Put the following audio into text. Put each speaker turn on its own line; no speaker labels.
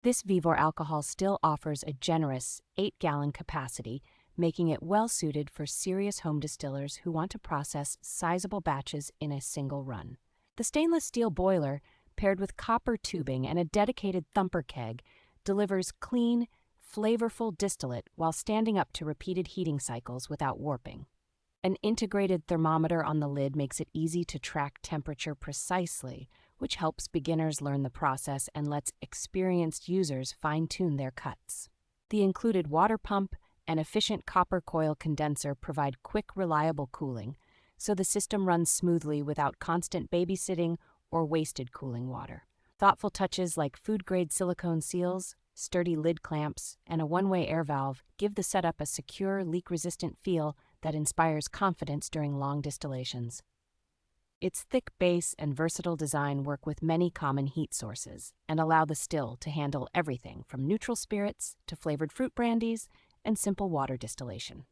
This VEVOR Alcohol Still offers a generous 8-gallon capacity, making it well-suited for serious home distillers who want to process sizable batches in a single run. The stainless steel boiler, paired with copper tubing and a dedicated thumper keg, delivers clean, flavorful distillate while standing up to repeated heating cycles without warping. An integrated thermometer on the lid makes it easy to track temperature precisely, which helps beginners learn the process and lets experienced users fine-tune their cuts. The included water pump and efficient copper coil condenser provide quick, reliable cooling, so the system runs smoothly without constant babysitting or wasted cooling water. Thoughtful touches like food-grade silicone seals, sturdy lid clamps, and a one-way air valve give the setup a secure, leak-resistant feel that inspires confidence during long distillations. Its thick base and versatile design work with many common heat sources and allow the still to handle everything from neutral spirits to flavored fruit brandies and simple water distillation.